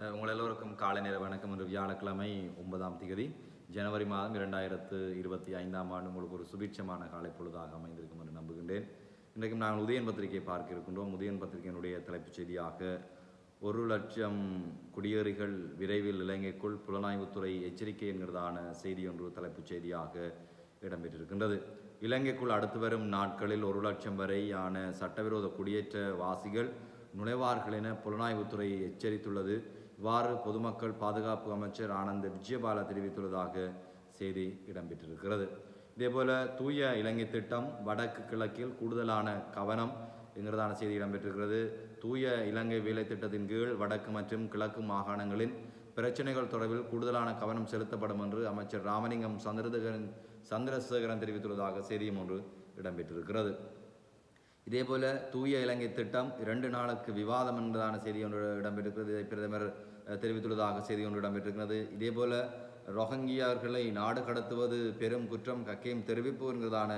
உங்கள் எல்லோருக்கும் காலை நேர வணக்கம். என்று வியாழக்கிழமை 9ஆம் தேதி ஜனவரி மாதம் 2025ஆம் ஆண்டு உங்களுக்கு ஒரு சுபீட்சமான காலை பொழுதாக அமைந்திருக்கும் என்று நம்புகின்றேன். இன்றைக்கும் நாங்கள் உதயன் பத்திரிகை பார்க்க இருக்கின்றோம். உதயன் பத்திரிகையினுடைய தலைப்புச் செய்தியாக 1,00,000 குடியேறிகள் விரைவில் இலங்கைக்குள் புலனாய்வுத்துறை எச்சரிக்கை என்கிறதான செய்தி ஒன்று தலைப்புச் செய்தியாக இடம்பெற்றிருக்கின்றது. இலங்கைக்குள் அடுத்து வரும் நாட்களில் 1,00,000 வரையான சட்டவிரோத குடியேற்ற வாசிகள் நுழைவார்கள் என புலனாய்வுத்துறை எச்சரித்துள்ளது. இவ்வாறு பொதுமக்கள் பாதுகாப்பு அமைச்சர் ஆனந்த விஜயபால தெரிவித்துள்ளதாக செய்தி இடம்பெற்றிருக்கிறது. இதேபோல தூய இலங்கை திட்டம் வடக்கு கிழக்கில் கூடுதலான கவனம் என்கிறதான செய்தி இடம்பெற்றிருக்கிறது. தூய இலங்கை வேலை திட்டத்தின் கீழ் வடக்கு மற்றும் கிழக்கு மாகாணங்களின் பிரச்சனைகள் தொடர்பில் கூடுதலான கவனம் செலுத்தப்படும் என்று அமைச்சர் ராமலிங்கம் சந்திரசேகரன் தெரிவித்துள்ளதாக செய்தியும் ஒன்று இடம்பெற்றிருக்கிறது. இதேபோல தூய இலங்கை திட்டம் 2 நாளுக்கு விவாதம் என்பதான செய்தி ஒன்று இடம்பெற்றிருக்கிறது. இதை பிரதமர் தெரிவித்துள்ளதாக செய்தி ஒன்று இடம்பெற்றிருக்கிறது. இதேபோல ரோஹிங்கியர்களை நாடு கடத்துவது பெரும் குற்றம், கக்கையும் தெரிவிப்பு என்கிறதான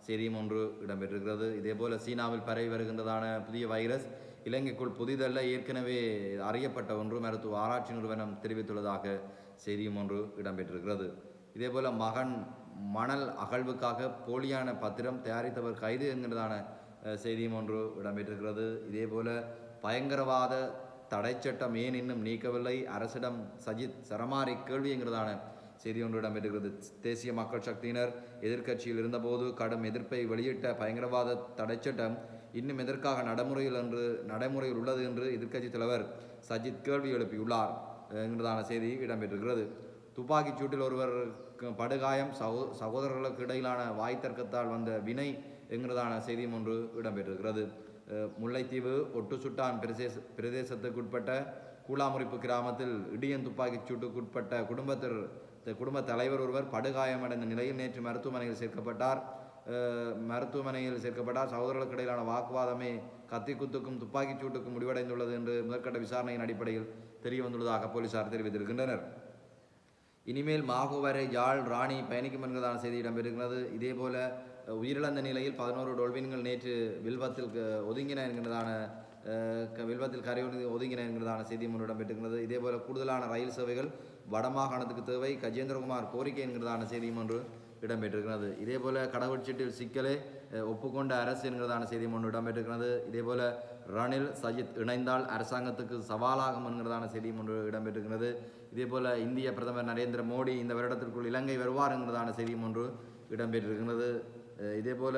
செய்தியும் ஒன்று இடம்பெற்றிருக்கிறது. இதேபோல சீனாவில் பரவி வருகின்றதான புதிய வைரஸ் இலங்கைக்குள் புதிதல்ல, ஏற்கனவே அறியப்பட்ட ஒன்று மருத்துவ ஆராய்ச்சி நிறுவனம் தெரிவித்துள்ளதாக செய்தியும் ஒன்று இடம்பெற்றிருக்கிறது. இதேபோல மணல் அகழ்வுக்காக போலியான பத்திரம் தயாரித்தவர் கைது என்கிறதான செய்தியும் ஒன்று இடம்பெற்றிருக்கிறது. இதேபோல பயங்கரவாத தடை சட்டம் ஏன் இன்னும் நீக்கவில்லை, அரசிடம் சஜித் சரமாரி கேள்வி என்கிறதான செய்தி ஒன்று இடம்பெற்றிருக்கிறது. தேசிய மக்கள் சக்தியினர் எதிர்க்கட்சியில் இருந்தபோது கடும் எதிர்ப்பை வெளியிட்ட பயங்கரவாத தடை சட்டம் இன்னும் எதற்காக நடைமுறையில் உள்ளது என்று எதிர்க்கட்சி தலைவர் சஜித் கேள்வி எழுப்பியுள்ளார் என்கிறதான செய்தி இடம்பெற்றிருக்கிறது. துப்பாக்கிச் சூட்டில் ஒருவர் படுகாயம், சகோதரர்களுக்கு இடையிலான வாய் தர்க்கத்தால் வந்த வினை என்கிறதான செய்தியும் ஒன்று இடம்பெற்றிருக்கிறது. முல்லைத்தீவு ஒட்டுசுட்டான் பிரதேசத்துக்குட்பட்ட கூலாமுறிப்பு கிராமத்தில் இடியன் துப்பாக்கிச் சூட்டுக்குட்பட்ட குடும்ப தலைவர் ஒருவர் படுகாயமடைந்த நிலையில் நேற்று மருத்துவமனையில் சேர்க்கப்பட்டார். சகோதரர்களுக்கு இடையிலான வாக்குவாதமே கத்தி குத்துக்கும் துப்பாக்கிச் சூட்டுக்கும் முடிவடைந்துள்ளது என்று முதற்கட்ட விசாரணையின் அடிப்படையில் தெரிய வந்துள்ளதாக போலீசார் தெரிவித்திருக்கின்றனர். இனிமேல் மாகோ வரை யாழ் ராணி பயணிக்கும் என்கிறதான செய்தி இடம்பெறுகிறது. இதேபோல உயிரிழந்த நிலையில் 11 டொல்பின்கள் நேற்று வில்வத்தில் ஒதுங்கின என்கிறதான செய்தி ஒன்று இடம்பெற்றிருக்கிறது. இதேபோல கூடுதலான ரயில் சேவைகள் வடமாகாணத்துக்கு தேவை, கஜேந்திரகுமார் கோரிக்கை என்கிறதான செய்தியும் ஒன்று இடம்பெற்றிருக்கிறது. இதேபோல கடவுச்சீட்டில் சிக்கலே ஒப்புக்கொண்ட அரசு என்கிறதான செய்தியும் ஒன்று இடம்பெற்றிருக்கிறது. இதேபோல ரணில் சஜித் இணைந்தால் அரசாங்கத்துக்கு சவாலாகும் என்கிறதான செய்தியும் ஒன்று இடம்பெற்றிருக்கிறது. இதேபோல இந்திய பிரதமர் நரேந்திர மோடி இந்த வருடத்திற்குள் இலங்கை வருவார் என்கிறதான செய்தியும் ஒன்று இடம்பெற்றிருக்கிறது. இதேபோல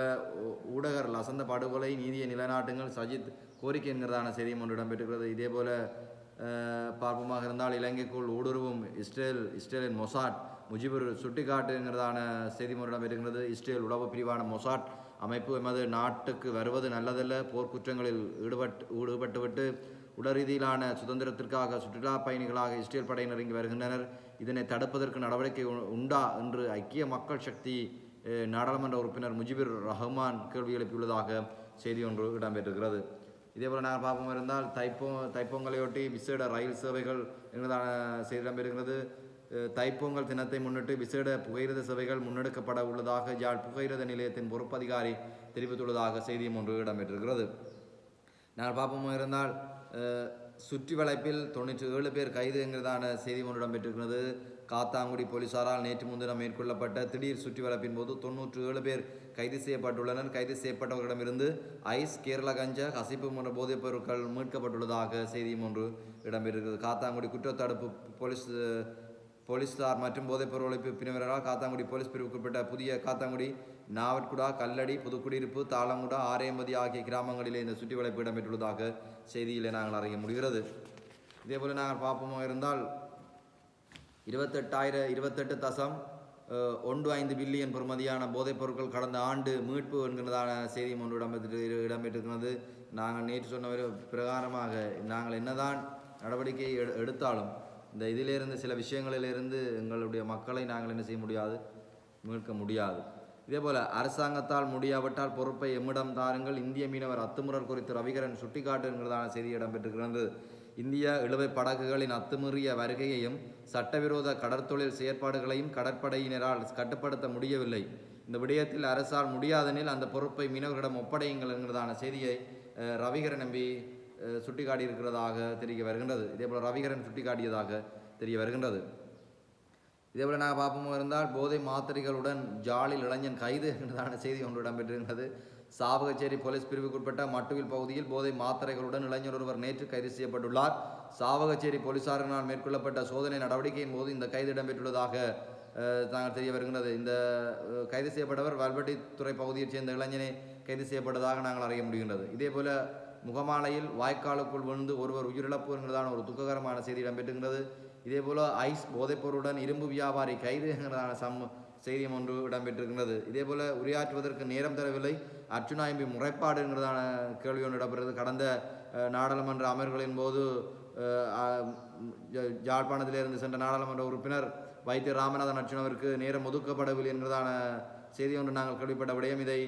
ஊடகர் லசந்த படுகொலை நீதியை நிலைநாட்டுங்கள் சஜித் கோரிக்கை என்கிறதான செய்தியும் ஒன்று இடம்பெற்றிருக்கிறது. இதேபோல பார்ப்பமாக இருந்தால் இலங்கைக்குள் ஊடுருவும் இஸ்ரேலின் மொசாட் முஜிபுர் சுட்டிக்காட்டு என்கிறதான செய்தி ஒன்று இடம்பெறுகிறது. இஸ்ரேல் உளவு பிரிவான மொசாட் அமைப்பு எமது நாட்டுக்கு வருவது நல்லதல்ல, போர்க்குற்றங்களில் ஈடுபட்டுவிட்டு உடற்ரீதியிலான சுதந்திரத்திற்காக சுற்றுலா பயணிகளாக இஸ்ரேல் படையினர் இங்கு வருகின்றனர். இதனை தடுப்பதற்கு நடவடிக்கை உண்டா என்று ஐக்கிய மக்கள் சக்தி நாடாளுமன்ற உறுப்பினர் முஜிபுர் ரஹ்மான் கேள்வி எழுப்பியுள்ளதாக செய்தி ஒன்று இடம்பெற்றிருக்கிறது. இதேபோல் நாங்கள் பார்ப்போம் இருந்தால் தைப்பொங்கலையொட்டி விசேட ரயில் சேவைகள் என்பதான செய்தி இடம்பெறுகிறது. தைப்பொங்கல் தினத்தை முன்னிட்டு விசேட புகையிரத சேவைகள் முன்னெடுக்கப்பட உள்ளதாக யாழ் புகையிரத நிலையத்தின் பொறுப்பதிகாரி தெரிவித்துள்ளதாக செய்தியும் ஒன்று இடம்பெற்றிருக்கிறது. நாங்கள் பார்ப்போம் இருந்தால் சுற்றி வளைப்பில் 97 பேர் கைது என்கிறதான செய்தி ஒன்று இடம்பெற்றிருக்கிறது. காத்தாங்குடி போலீசாரால் நேற்று முன்தினம் மேற்கொள்ளப்பட்ட திடீர் சுற்றி வளைப்பின் போது 97 பேர் கைது செய்யப்பட்டுள்ளனர். கைது செய்யப்பட்டவர்களிடமிருந்து ஐஸ், கேரள கஞ்சா, கசிப்பு போன்ற போதைப் பொருட்கள் மீட்கப்பட்டுள்ளதாக செய்தியும் ஒன்று இடம்பெற்றிருக்கிறது. காத்தாங்குடி குற்றத்தடுப்பு போலீசார் மற்றும் போதைப்பொருள் ஒழிப்பு பிரிவினரால் காத்தாங்குடி போலீஸ் பிரிவுக்குட்பட்ட புதிய காத்தாங்குடி, நாவட்குடா, கல்லடி, புதுக்குடியிருப்பு, தாளங்குடா, ஆரேம்பதி ஆகிய கிராமங்களிலே இந்த சுற்றி வளைப்பு இடம்பெற்றுள்ளதாக செய்தியிலே நாங்கள் அறிய முடிகிறது. இதேபோல் நாங்கள் பார்ப்போமோ இருந்தால் 28.15 பில்லியன் பெறுமதியான போதைப் பொருட்கள் கடந்த ஆண்டு மீட்பு என்கிறதான செய்தியும் ஒன்று இடம்பெற்றிருக்கிறது. நாங்கள் நேற்று சொன்ன பிரகாரமாக நாங்கள் என்னதான் நடவடிக்கை எடுத்தாலும் இந்த இதிலிருந்து சில விஷயங்களிலிருந்து எங்களுடைய மக்களை நாங்கள் என்ன செய்ய முடியாது, மீட்க முடியாது. இதேபோல் அரசாங்கத்தால் முடியாவிட்டால் பொறுப்பை எம்மிடம் தாருங்கள், இந்திய மீனவர் அத்துமுறல் குறித்து ரவிகரன் சுட்டிக்காட்டு என்கிறதான செய்தி இடம்பெற்றிருக்கிறது. இந்திய இழுவை படகுகளின் அத்துமீறிய வருகையையும் சட்டவிரோத கடற்தொழில் செயற்பாடுகளையும் கடற்படையினரால் கட்டுப்படுத்த முடியவில்லை. இந்த விடயத்தில் அரசால் முடியாதெனில் அந்த பொறுப்பை மீனவர்களிடம் ஒப்படையுங்கள் என்கிறதான செய்தியை ரவிகரன் நம்பி சுட்டிக்காட்டியிருக்கிறதாக தெரிய வருகின்றது. இதேபோல் ரவிகரன் சுட்டிக்காட்டியதாக தெரிய வருகின்றது. இதேபோல் நாங்கள் பார்ப்போம் இருந்தால் போதை மாத்திரைகளுடன் ஜாலில் இளைஞன் கைது என்றதான செய்தி ஒன்று இடம்பெற்றிருக்கிறது. சாவகச்சேரி போலீஸ் பிரிவுக்குட்பட்ட மட்டுவில் பகுதியில் போதை மாத்திரைகளுடன் இளைஞர் ஒருவர் நேற்று கைது செய்யப்பட்டுள்ளார். சாவகச்சேரி போலீசாரினால் மேற்கொள்ளப்பட்ட சோதனை நடவடிக்கையின் போது இந்த கைது இடம்பெற்றுள்ளதாக தாங்கள் தெரிய வருகின்றது. இந்த கைது செய்யப்பட்டவர் வல்வெட்டித்துறை பகுதியைச் சேர்ந்த இளைஞனை கைது செய்யப்பட்டதாக நாங்கள் அறிய முடிகின்றது. இதேபோல முகமாலையில் வாய்க்காலுக்குள் விழுந்து ஒருவர் உயிரிழப்பு என்கிறதான ஒரு துக்ககரமான செய்தி இடம்பெற்றுகின்றது. இதேபோல ஐஸ் போதைப்பொருளுடன் இரும்பு வியாபாரி கைது என்கிறதான செய்தியும் ஒன்று இடம்பெற்றிருக்கின்றது. இதேபோல உரையாற்றுவதற்கு நேரம் தரவில்லை, அர்ச்சுனா எம்பி முறைப்பாடு என்கிறதான கேள்வி ஒன்று இடம்பெறுகிறது. கடந்த நாடாளுமன்ற அமர்வுகளின் போது யாழ்ப்பாணத்திலிருந்து சென்ற நாடாளுமன்ற உறுப்பினர் வைத்திய ராமநாதன் அர்ச்சுனாவிற்கு நேரம் ஒதுக்கப்படவில்லை என்கிறதான செய்தி ஒன்று நாங்கள் கேள்விப்பட்ட விடயம். இதை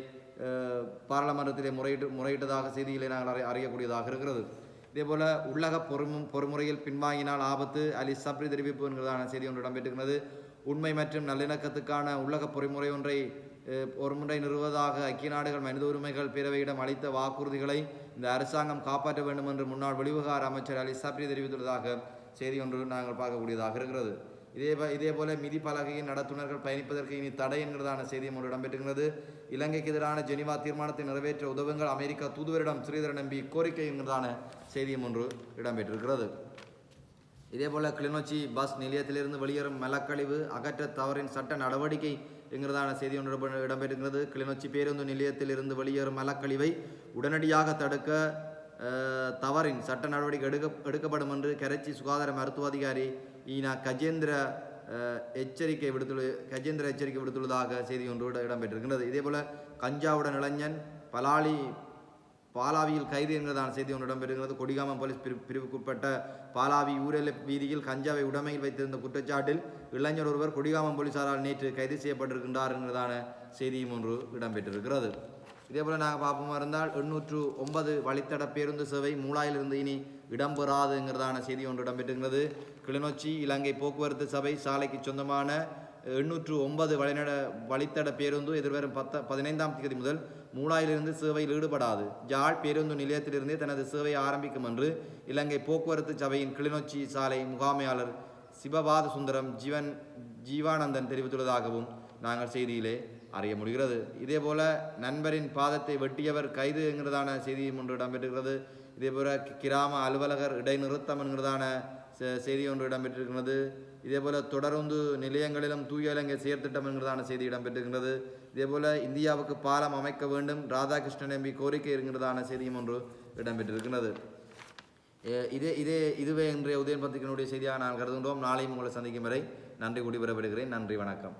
பாராளுமன்றத்திலே முறையிட்டதாக செய்திகளை நாங்கள் அறியக்கூடியதாக இருக்கிறது. இதேபோல உள்ளக பொறுமுறையில் பின்வாங்கினால் ஆபத்து, அலி சப்ரி தெரிவிப்பு என்கிறதான செய்தி ஒன்று இடம்பெற்றிருக்கிறது. உண்மை மற்றும் நல்லிணக்கத்துக்கான உள்ளக பொறிமுறை ஒன்றை நிறுவுவதாக ஐக்கிய நாடுகள் மனித உரிமைகள் பேரவையிடம் அளித்த வாக்குறுதிகளை இந்த அரசாங்கம் காப்பாற்ற வேண்டும் என்று முன்னாள் வெளிவிவகார அமைச்சர் அலி சப்ரி தெரிவித்துள்ளதாக செய்தி ஒன்று நாங்கள் பார்க்கக்கூடியதாக இருக்கிறது. இதேபோல மிதி பலகையின் நடத்துனர்கள் பயணிப்பதற்கு இனி தடை என்கிறதான செய்தியும் ஒன்று இடம்பெற்றுகிறது. இலங்கைக்கு எதிரான ஜெனிவா தீர்மானத்தை நிறைவேற்ற உதவுங்கள் அமெரிக்கா தூதுவரிடம் ஸ்ரீதரன் நம்பி கோரிக்கை என்கிறதான செய்தியும் ஒன்று இடம்பெற்றிருக்கிறது. இதேபோல கிளிநொச்சி பஸ் நிலையத்திலிருந்து வெளியேறும் மலக்கழிவு அகற்ற தவறின் சட்ட நடவடிக்கை என்கிறதான செய்தி ஒன்று இடம்பெற்றுகிறது. கிளிநொச்சி பேருந்து நிலையத்திலிருந்து வெளியேறும் மலக்கழிவை உடனடியாக தடுக்க தவறின் சட்ட நடவடிக்கை எடுக்கப்படும் என்று கரைச்சி சுகாதார மருத்துவ அதிகாரி கஜேந்திர எச்சரிக்கை விடுத்துள்ளதாக செய்தி ஒன்று இடம்பெற்றிருக்கிறது. இதேபோல கஞ்சாவுடன் இளைஞன் பாலாவியில் கைது என்கிறதான செய்தி ஒன்று இடம்பெறுகிறது. கொடிகாமம் போலீஸ் பிரிவுக்குட்பட்ட பாலாவி ஊரெல்லை வீதியில் கஞ்சாவை உடைமையில் வைத்திருந்த குற்றச்சாட்டில் இளைஞர் ஒருவர் கொடிகாமம் போலீசாரால் நேற்று கைது செய்யப்பட்டிருக்கின்றார் என்கிறதான செய்தியும் ஒன்று இடம்பெற்றிருக்கிறது. இதேபோல் நாங்கள் பார்ப்போம் இருந்தால் 809 வழித்தட பேருந்து சேவை மூளாயிலிருந்து இனி இடம்பெறாதுங்கிறதான செய்தி ஒன்று இடம்பெற்றுகிறது. கிளிநொச்சி இலங்கை போக்குவரத்து சபை சாலைக்கு சொந்தமான 809 வழித்தட பேருந்து எதிர்வரும் 15ஆம் தேதி முதல் மூளாயிலிருந்து சேவையில் ஈடுபடாது. ஜாழ் பேருந்து நிலையத்திலிருந்தே தனது சேவையை ஆரம்பிக்கும் என்று இலங்கை போக்குவரத்து சபையின் கிளிநொச்சி சாலை முகாமையாளர் சிவபாத சுந்தரம் ஜீவானந்தன் தெரிவித்துள்ளதாகவும் நாங்கள் செய்தியிலே அறிய முடிகிறது. இதேபோல நண்பரின் பாதத்தை வெட்டியவர் கைது என்கிறதான செய்தியும் ஒன்று இடம்பெற்றிருக்கிறது. இதேபோல கிராம அலுவலகர் இடைநிறுத்தம் என்கிறதான செய்தி ஒன்று இடம்பெற்றிருக்கிறது. இதேபோல தொடருந்து நிலையங்களிலும் தூய இலங்கை செயற்திட்டம் என்கிறதான செய்தி இடம்பெற்றிருக்கிறது. இதேபோல இந்தியாவுக்கு பாலம் அமைக்க வேண்டும் ராதாகிருஷ்ணன் எம்பி கோரிக்கை என்கிறதான செய்தியும் ஒன்று இடம்பெற்றிருக்கிறது. இதுவே இன்றைய உதயன் பத்திரிகையினுடைய செய்தியாக நான் கருதுகின்றோம். நாளையும் உங்களை சந்திக்கும் வரை நன்றி கூடி விடைபெறுகிறேன். நன்றி, வணக்கம்.